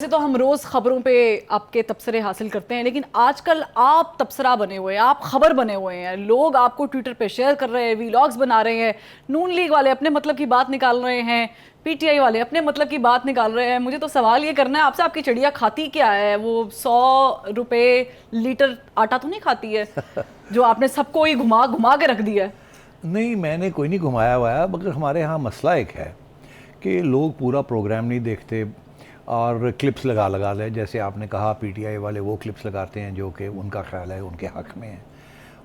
वैसे तो हम रोज खबरों पे आपके तबसरे हासिल करते हैं, लेकिन आजकल आप तबसरा बने हुए हैं, आप खबर बने हुए हैं। लोग आपको ट्विटर पे शेयर कर रहे हैं, वीलॉग्स बना रहे हैं। नून लीग वाले अपने मतलब की बात निकाल रहे हैं, पीटीआई वाले अपने मतलब की बात निकाल रहे हैं। मुझे तो सवाल ये करना है आपसे, आपकी चिड़िया खाती क्या है? वो 100 रुपए लीटर आटा तो नहीं खाती है जो आपने सबको ही घुमा घुमा के रख दिया है? नहीं, मैंने कोई नहीं घुमाया हुआ है, मगर हमारे यहाँ मसला एक है कि लोग पूरा प्रोग्राम नहीं देखते और क्लिप्स लगा लगा ले। जैसे आपने कहा, पीटीआई वाले वो क्लिप्स लगाते हैं जो कि उनका ख्याल है उनके हक़ में है,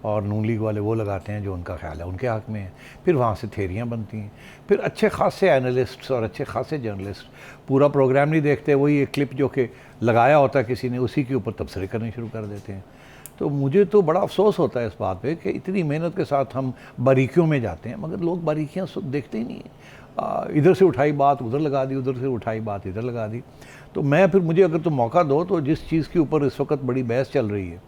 और नून लीग वाले वो लगाते हैं जो उनका ख्याल है उनके हक़ में है। फिर वहाँ से थेरियाँ बनती हैं। फिर अच्छे खासे एनालिस्ट्स और अच्छे खासे जर्नलिस्ट पूरा प्रोग्राम नहीं देखते, वही एक क्लिप जो कि लगाया होता है किसी ने, उसी के ऊपर तबसरे करने शुरू कर देते हैं। तो मुझे तो बड़ा अफसोस होता है इस बात पे कि इतनी मेहनत के साथ हम बारीकियों में जाते हैं, मगर लोग बारीकियां देखते ही नहीं हैं। इधर से उठाई बात उधर लगा दी, उधर से उठाई बात इधर लगा दी। तो मैं फिर, मुझे अगर तुम मौका दो तो जिस चीज़ के ऊपर इस वक्त बड़ी बहस चल रही है,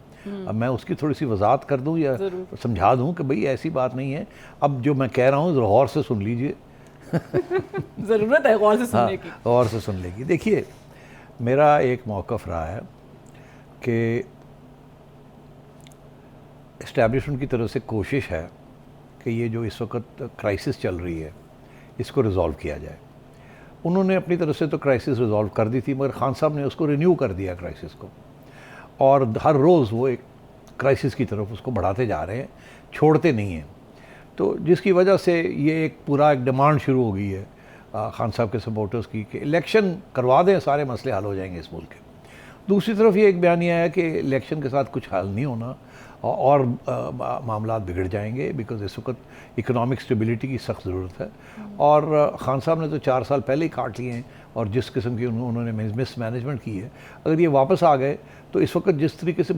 अब मैं उसकी थोड़ी सी वजाहत कर दूं या समझा दूं कि भाई ऐसी बात नहीं है। अब जो मैं कह रहा हूँ गौर से सुन लीजिए। ज़रूरत है गौर से सुनने की। गौर से सुन लेगी। देखिए, मेरा एक मौक़िफ़ रहा है कि इस्टेब्लिशमेंट की तरफ से कोशिश है कि ये जो इस वक्त क्राइसिस चल रही है इसको रिज़ॉल्व किया जाए। उन्होंने अपनी तरफ से तो क्राइसिस रिज़ॉल्व कर दी थी, मगर खान साहब ने उसको रिन्यू कर दिया क्राइसिस को, और हर रोज़ वो एक क्राइसिस की तरफ उसको बढ़ाते जा रहे हैं, छोड़ते नहीं हैं। तो जिसकी वजह से ये एक पूरा एक डिमांड शुरू हो गई है खान साहब के सपोर्टर्स की कि इलेक्शन करवा दें, सारे मसले हल हो जाएंगे इस मुल्क के। दूसरी तरफ ये एक बयानिया है कि इलेक्शन के साथ कुछ हल नहीं होना और मामला बिगड़ जाएंगे, बिकॉज इस वक्त इकोनॉमिक स्टेबिलिटी की सख्त ज़रूरत है। और ख़ान साहब ने तो 4 साल पहले ही काट लिए हैं, और जिस किस्म की उन्होंने मिस मैनेजमेंट की है, अगर ये वापस आ गए तो इस वक्त जिस तरीके से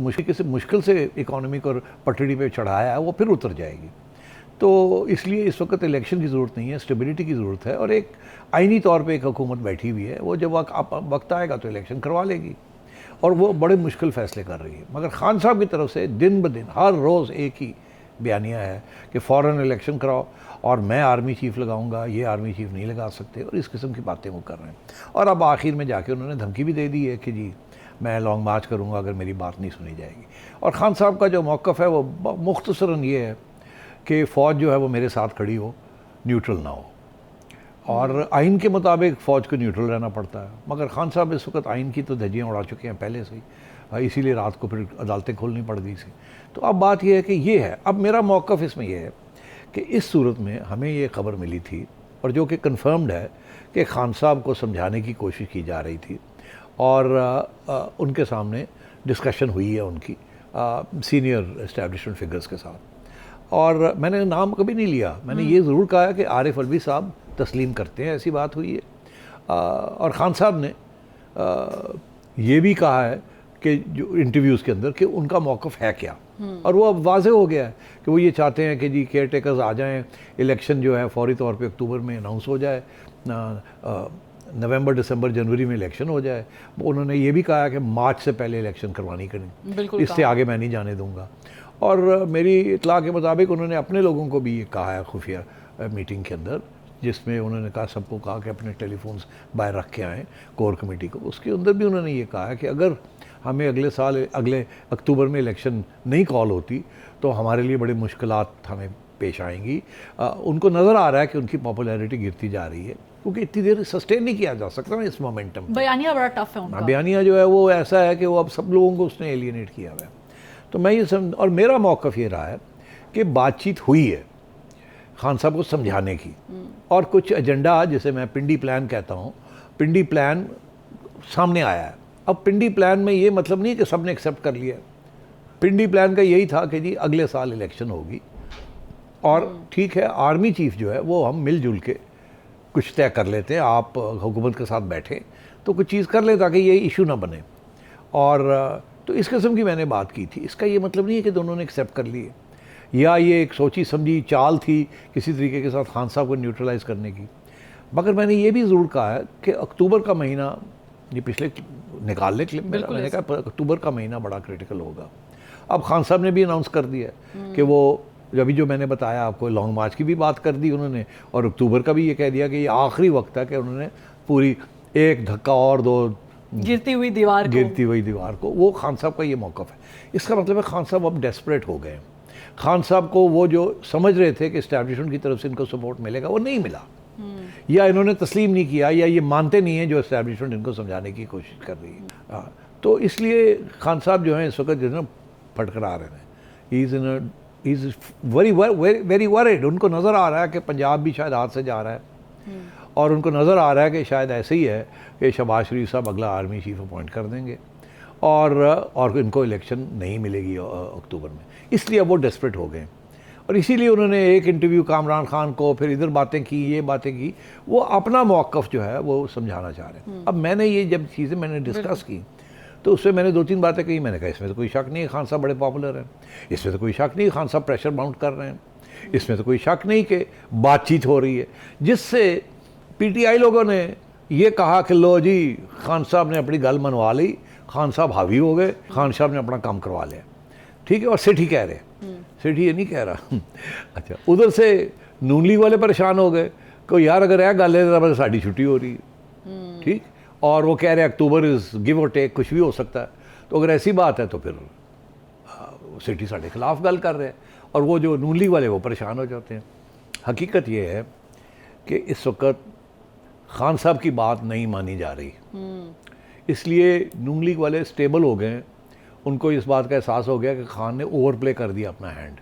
मुश्किल से इकोनॉमी को पटड़ी पे चढ़ाया है वो फिर उतर जाएगी। तो इसलिए इस वक्त इलेक्शन की ज़रूरत नहीं है, स्टेबिलिटी की ज़रूरत है। और एक आइनी तौर पर एक हुकूमत बैठी हुई है, वो जब वक्त आएगा तो इलेक्शन करवा लेगी, और वो बड़े मुश्किल फ़ैसले कर रही है। मगर खान साहब की तरफ से दिन ब दिन हर रोज़ एक ही बयानिया है कि फ़ौरन इलेक्शन कराओ, और मैं आर्मी चीफ़ लगाऊंगा, ये आर्मी चीफ़ नहीं लगा सकते, और इस किस्म की बातें वो कर रहे हैं। और अब आखिर में जाके उन्होंने धमकी भी दे दी है कि जी मैं लॉन्ग मार्च करूँगा अगर मेरी बात नहीं सुनी जाएगी। और खान साहब का जो मौक़िफ़ है वो मुख्तसरन ये है कि फ़ौज जो है वो मेरे साथ खड़ी हो, न्यूट्रल ना हो। और आइन के मुताबिक फ़ौज को न्यूट्रल रहना पड़ता है, मगर खान साहब इस वक्त आइन की तो धज्जियाँ उड़ा चुके हैं पहले से ही, इसीलिए रात को फिर अदालतें खोलनी पड़ गई थी। तो अब बात यह है कि ये है, अब मेरा मौक़िफ़ इसमें यह है कि इस सूरत में हमें ये खबर मिली थी, और जो कि कन्फर्म्ड है, कि खान साहब को समझाने की कोशिश की जा रही थी, और उनके सामने डिस्कशन हुई है उनकी सीनियर इस्टेब्लिशमेंट फिगर्स के साथ। और मैंने नाम कभी नहीं लिया, मैंने ये ज़रूर कहा कि आरिफ अलवी साहब तस्लीम करते हैं, ऐसी बात हुई है। और ख़ान साहब ने ये भी कहा है कि जो इंटरव्यूज़ के अंदर कि उनका मौक़िफ़ है क्या, और वो अब वाज़े हो गया है कि वो ये चाहते हैं कि जी केयर टेकर्स आ जाएं, इलेक्शन जो है फौरी तौर पे अक्टूबर में अनाउंस हो जाए, नवंबर दिसंबर जनवरी में इलेक्शन हो जाए। उन्होंने ये भी कहा है कि मार्च से पहले इलेक्शन करवानी करनी, इससे आगे मैं नहीं जाने दूँगा। और मेरी इत्तला के मुताबिक उन्होंने अपने लोगों को भी ये कहा है खुफिया मीटिंग के अंदर, जिसमें उन्होंने कहा, सबको कहा कि अपने टेलीफोन्स बाहर रख के आएँ कोर कमेटी को। उसके अंदर भी उन्होंने ये कहा है कि अगर हमें अगले साल अगले अक्टूबर में इलेक्शन नहीं कॉल होती तो हमारे लिए बड़ी मुश्किलात हमें पेश आएंगी। उनको नज़र आ रहा है कि उनकी पॉपुलैरिटी गिरती जा रही है, क्योंकि इतनी देर सस्टेन नहीं किया जा सकता ना इस मोमेंटम। बयानिया बड़ा टफ है उनका। बयानिया जो है वो ऐसा है कि वो अब सब लोगों को उसने एलियनेट किया हुआ है। तो मैं ये और मेरा मौक़िफ़ ये रहा है कि बातचीत हुई है खान साहब को समझाने की, और कुछ एजेंडा, जिसे मैं पिंडी प्लान कहता हूँ, पिंडी प्लान सामने आया है। अब पिंडी प्लान में ये मतलब नहीं कि सब ने एक्सेप्ट कर लिया। पिंडी प्लान का यही था कि जी अगले साल इलेक्शन होगी, और ठीक है, आर्मी चीफ़ जो है वो हम मिलजुल के कुछ तय कर लेते हैं, आप हुकूमत के साथ बैठें तो कुछ चीज़ कर लें ताकि ये इशू ना बने। और तो इस किस्म की मैंने बात की थी। इसका ये मतलब नहीं है कि दोनों ने एक्सेप्ट कर लिए, या ये एक सोची समझी चाल थी किसी तरीके के साथ खान साहब को न्यूट्रलाइज़ करने की। मगर मैंने ये भी ज़रूर कहा है कि अक्टूबर का महीना, ये पिछले निकाल ले क्लिप में, मैंने कहा अक्टूबर का महीना बड़ा क्रिटिकल होगा। अब खान साहब ने भी अनाउंस कर दिया कि वो अभी जो मैंने बताया आपको, लॉन्ग मार्च की भी बात कर दी उन्होंने, और अक्टूबर का भी ये कह दिया कि ये आखिरी वक्त है कि उन्होंने पूरी एक धक्का और दो गिरती हुई दीवार को। गिरती हुई दीवार को, वो खान साहब का ये मौक़िफ़ है। इसका मतलब है खान साहब अब डेस्परेट हो गए हैं। खान साहब को वो जो समझ रहे थे कि इस्टेब्लिशमेंट की तरफ से इनको सपोर्ट मिलेगा, वो नहीं मिला, या इन्होंने तस्लीम नहीं किया, या ये मानते नहीं हैं जो इस्टेब्लिशमेंट इनको समझाने की कोशिश कर रही है। तो इसलिए खान साहब जो हैं इस वक्त जो है ना फटकरा रहे हैं। He is very worried. उनको नज़र आ रहा है कि पंजाब भी शायद हाथ से जा रहा है, और उनको नज़र आ रहा है कि शायद ऐसे ही है कि शहबाज शरीफ साहब अगला आर्मी चीफ अपॉइंट कर देंगे, और इनको इलेक्शन नहीं मिलेगी अक्टूबर में। इसलिए अब वो डेस्परेट हो गए, और इसीलिए उन्होंने एक इंटरव्यू कामरान खान को, फिर इधर बातें की, ये बातें की, वो अपना मौक़िफ़ जो है वो समझाना चाह रहे हैं। अब मैंने ये जब चीज़ें मैंने डिस्कस की तो उससे मैंने 2-3 बातें कही। मैंने कहा इसमें तो कोई शक नहीं है खान साहब बड़े पॉपुलर हैं, इसमें तो कोई शक नहीं खान साहब प्रेशर माउंट कर रहे हैं, इसमें तो कोई शक नहीं कि बातचीत हो रही है, जिससे पीटीआई लोगों ने ये कहा कि लो जी खान साहब ने अपनी गल मनवा ली, खान साहब हावी हो गए, खान साहब ने अपना काम करवा लिया, ठीक है। और सेठी कह रहे, सेठी ये नहीं कह रहा अच्छा, उधर से नून लीग वाले परेशान हो गए कि यार अगर यह गल है तो साड़ी छुट्टी हो रही है, ठीक। और वो कह रहे हैं अक्टूबर इज़ गिव और टेक, कुछ भी हो सकता है। तो अगर ऐसी बात है तो फिर सेठी साढ़े खिलाफ गल कर रहे हैं, और वो जो नून लीग वाले वो परेशान हो जाते हैं। हकीकत ये है कि इस वक्त खान साहब की बात नहीं मानी जा रही, इसलिए नून लीग वाले स्टेबल हो गए हैं। उनको इस बात का एहसास हो गया कि खान ने ओवर प्ले कर दिया अपना हैंड।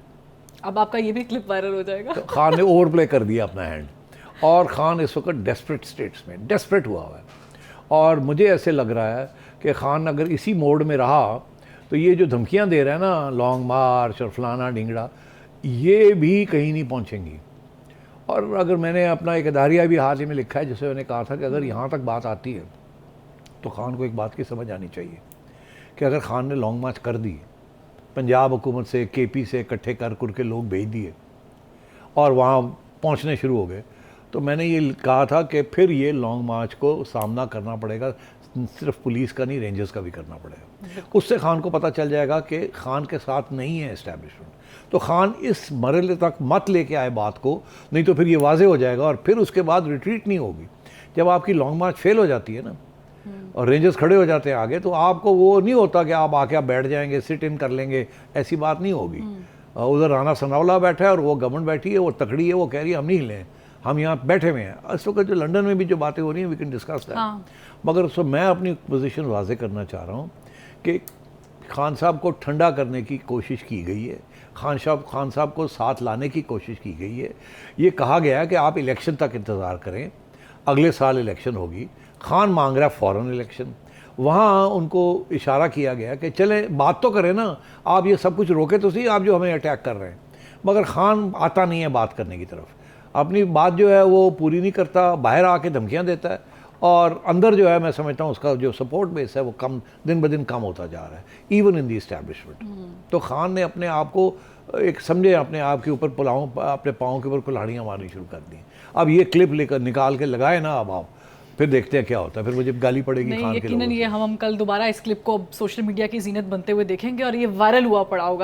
अब आपका ये भी क्लिप वायरल हो जाएगा। तो खान ने ओवर प्ले कर दिया अपना हैंड, और खान इस वक्त डेस्परेट स्टेट्स में डेस्परेट हुआ हुआ है। और मुझे ऐसे लग रहा है कि खान अगर इसी मोड में रहा तो ये जो धमकियां दे रहा है ना, लॉन्ग मार्च और फलाना ढिंगड़ा, ये भी कहीं नहीं पहुंचेंगी। और अगर मैंने अपना एक अदारिया भी हाल ही में लिखा है जिससे मैंने कहा था कि अगर यहाँ तक बात आती है तो खान को एक बात की समझ आनी चाहिए कि अगर खान ने लॉन्ग मार्च कर दी, पंजाब हुकूमत से केपी से इकट्ठे कर के लोग भेज दिए और वहाँ पहुँचने शुरू हो गए, तो मैंने ये कहा था कि फिर ये लॉन्ग मार्च को सामना करना पड़ेगा, सिर्फ पुलिस का नहीं रेंजर्स का भी करना पड़ेगा। उससे खान को पता चल जाएगा कि खान के साथ नहीं है इस्टेब्लिशमेंट। तो खान इस मरहले तक मत लेके आए बात को, नहीं तो फिर ये वाजे हो जाएगा और फिर उसके बाद रिट्रीट नहीं होगी। जब आपकी लॉन्ग मार्च फेल हो जाती है ना और रेंजर्स खड़े हो जाते हैं आगे, तो आपको वो नहीं होता कि आप आके आप बैठ जाएंगे, सिट इन कर लेंगे, ऐसी बात नहीं होगी। उधर राना सनाउल्लाह बैठा है और वो गवर्नमेंट बैठी है, वो तकड़ी है, वो कह रही है हम नहीं हिलें, हम यहाँ बैठे हुए हैं। इस वक्त जो लंदन में भी जो बातें हो रही हैं वी कैन डिस्कस दैट, मगर सो मैं अपनी पोजीशन वाजे करना चाह रहा हूँ कि खान साहब को ठंडा करने की कोशिश की गई है, खान साहब को साथ लाने की कोशिश की गई है। ये कहा गया है कि आप इलेक्शन तक इंतज़ार करें, अगले साल इलेक्शन होगी। खान मांग रहा है फ़ौरन इलेक्शन। वहाँ उनको इशारा किया गया कि चलें बात तो करें ना, आप ये सब कुछ रोके तो सही, आप जो हमें अटैक कर रहे हैं। मगर खान आता नहीं है बात करने की तरफ, अपनी बात जो है वो पूरी नहीं करता, बाहर आके धमकियाँ देता है, और अंदर जो है मैं समझता हूँ उसका जो सपोर्ट बेस है वो कम दिन ब दिन कम होता जा रहा है, इवन इन दी इस्टेब्लिशमेंट। तो खान ने अपने आप को एक समझे अपने आप के ऊपर अपने पाँव के ऊपर कुल्हाड़ियाँ मारनी शुरू कर दी। अब ये क्लिप लेकर निकाल के लगाए ना, अब आप फिर देखते हैं क्या होता है, फिर मुझे गाली पड़ेगी खान के लोगों से। यकीनन ये हम कल दोबारा इस क्लिप को सोशल मीडिया की जीनत बनते हुए देखेंगे और ये वायरल हुआ पड़ा होगा।